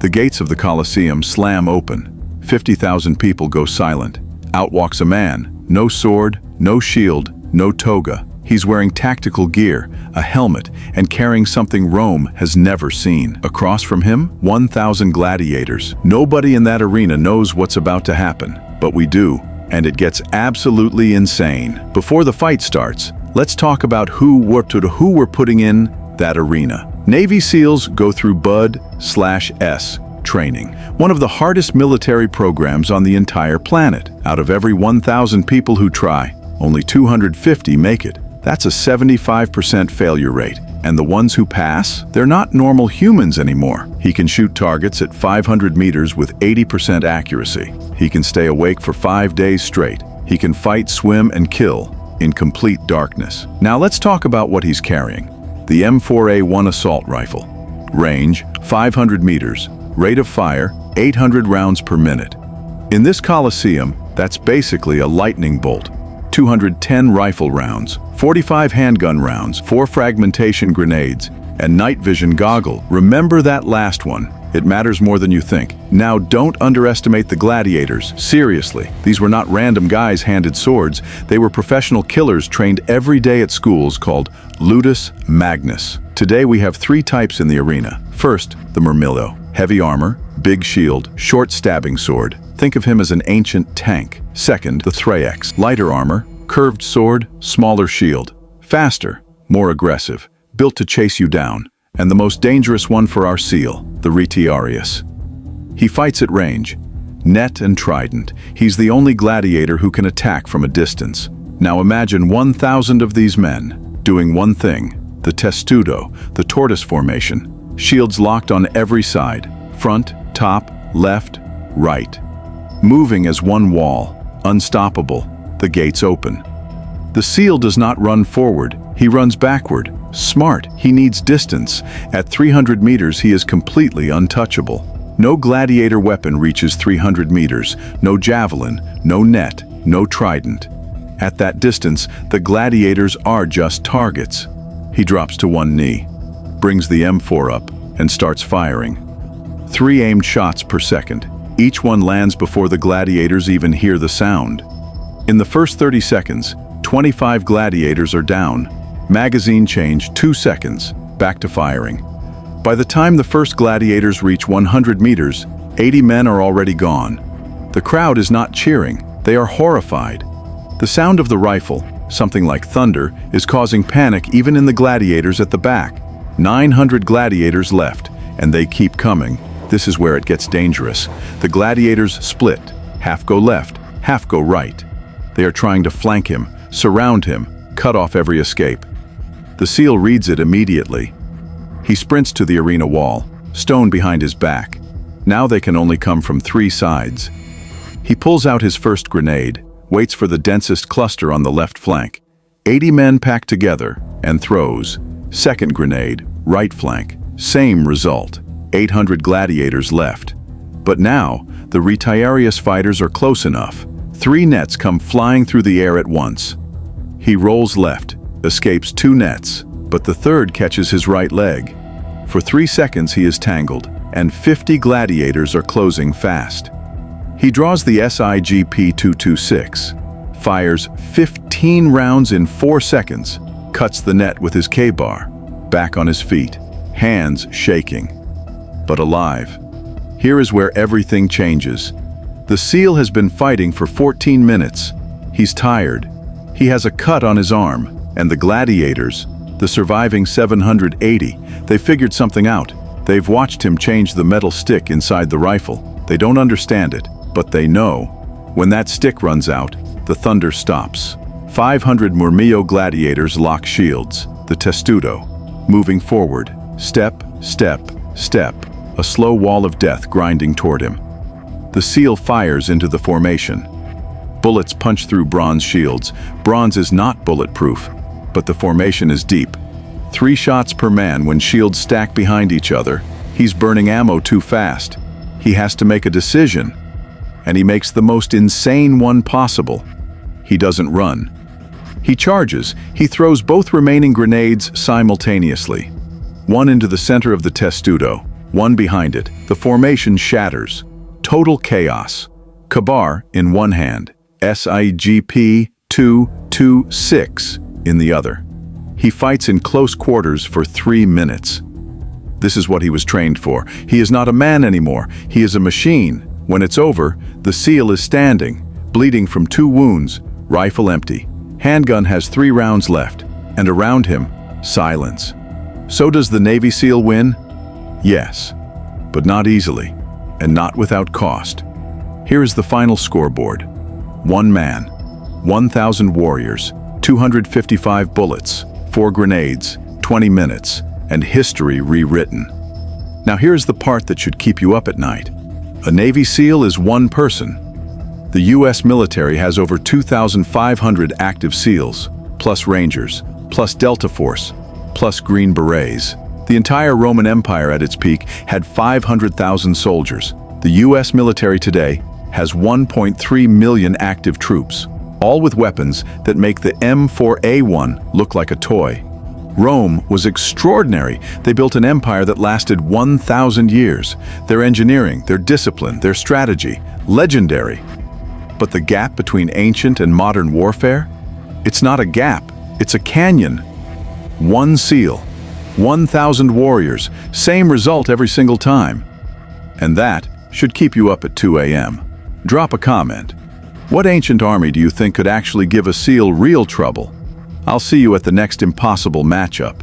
The gates of the Colosseum slam open. 50,000 people go silent. Out walks a man. No sword, no shield, no toga. He's wearing tactical gear, a helmet, and carrying something Rome has never seen. Across from him, 1,000 gladiators. Nobody in that arena knows what's about to happen, but we do, and it gets absolutely insane. Before the fight starts, let's talk about who we're putting in that arena. Navy SEALs go through BUD/S training, one of the hardest military programs on the entire planet. Out of every 1,000 people who try, only 250 make it. That's a 75% failure rate. And the ones who pass, they're not normal humans anymore. He can shoot targets at 500 meters with 80% accuracy. He can stay awake for 5 days straight. He can fight, swim, and kill in complete darkness. Now let's talk about what he's carrying. The M4A1 assault rifle. Range, 500 meters. Rate of fire, 800 rounds per minute. In this Colosseum, that's basically a lightning bolt. 210 rifle rounds, 45 handgun rounds, 4 fragmentation grenades, and night vision goggle. Remember that last one. It matters more than you think. Now don't underestimate the gladiators. Seriously, these were not random guys handed swords. They were professional killers trained every day at schools called Ludus Magnus. Today we have 3 types in the arena. First, the Murmillo. Heavy armor, big shield, short stabbing sword. Think of him as an ancient tank. Second, the Thraex. Lighter armor, curved sword, smaller shield. Faster, more aggressive, built to chase you down. And the most dangerous one for our SEAL, the Retiarius. He fights at range. Net and trident. He's the only gladiator who can attack from a distance. Now imagine 1,000 of these men doing one thing. The testudo, the tortoise formation. Shields locked on every side. Front, top, left, right. Moving as one wall. Unstoppable. The gates open. The SEAL does not run forward. He runs backward. Smart. He needs distance. At 300 meters, he is completely untouchable. No gladiator weapon reaches 300 meters. No javelin, no net, no trident. At that distance, the gladiators are just targets. He drops to one knee, brings the M4 up, and starts firing. 3 aimed shots per second. Each one lands before the gladiators even hear the sound. In the first 30 seconds, 25 gladiators are down. Magazine change, 2 seconds, back to firing. By the time the first gladiators reach 100 meters, 80 men are already gone. The crowd is not cheering, they are horrified. The sound of the rifle, something like thunder, is causing panic even in the gladiators at the back. 900 gladiators left, and they keep coming. This is where it gets dangerous. The gladiators split, half go left, half go right. They are trying to flank him, surround him, cut off every escape. The SEAL reads it immediately. He sprints to the arena wall, stone behind his back. Now they can only come from 3 sides. He pulls out his first grenade, waits for the densest cluster on the left flank. 80 men packed together, and throws. Second grenade, right flank. Same result. 800 gladiators left. But now, the Retiarius fighters are close enough. 3 nets come flying through the air at once. He rolls left, escapes 2 nets, but the third catches his right leg. For 3 seconds he is tangled, and 50 gladiators are closing fast. He draws the SIGP-226, fires 15 rounds in 4 seconds, cuts the net with his K-bar, back on his feet, hands shaking, but alive. Here is where everything changes. The SEAL has been fighting for 14 minutes. He's tired. He has a cut on his arm, and the gladiators, the surviving 780, they figured something out. They've watched him change the metal stick inside the rifle. They don't understand it, but they know. When that stick runs out, the thunder stops. 500 Murmillo gladiators lock shields, the testudo, moving forward, step, step, step, a slow wall of death grinding toward him. The SEAL fires into the formation. Bullets punch through bronze shields. Bronze is not bulletproof, but the formation is deep. 3 shots per man when shields stack behind each other. He's burning ammo too fast. He has to make a decision, and he makes the most insane one possible. He doesn't run. He charges. He throws both remaining grenades simultaneously. One into the center of the testudo, one behind it, the formation shatters. Total chaos. Kabar in one hand, SIGP-226 in the other. He fights in close quarters for 3 minutes. This is what he was trained for. He is not a man anymore. He is a machine. When it's over, the SEAL is standing, bleeding from 2 wounds, rifle empty. Handgun has 3 rounds left, and around him, silence. So does the Navy SEAL win? Yes, but not easily, and not without cost. Here is the final scoreboard. 1 man, 1,000 warriors, 255 bullets, 4 grenades, 20 minutes, and history rewritten. Now here's the part that should keep you up at night. A Navy SEAL is 1 person. The US military has over 2,500 active SEALs, plus Rangers, plus Delta Force, plus Green Berets. The entire Roman Empire at its peak had 500,000 soldiers. The US military today has 1.3 million active troops, all with weapons that make the M4A1 look like a toy. Rome was extraordinary. They built an empire that lasted 1,000 years. Their engineering, their discipline, their strategy, legendary. But the gap between ancient and modern warfare? It's not a gap, it's a canyon. 1 SEAL, 1,000 warriors, same result every single time. And that should keep you up at 2 a.m. Drop a comment. What ancient army do you think could actually give a SEAL real trouble? I'll see you at the next impossible matchup.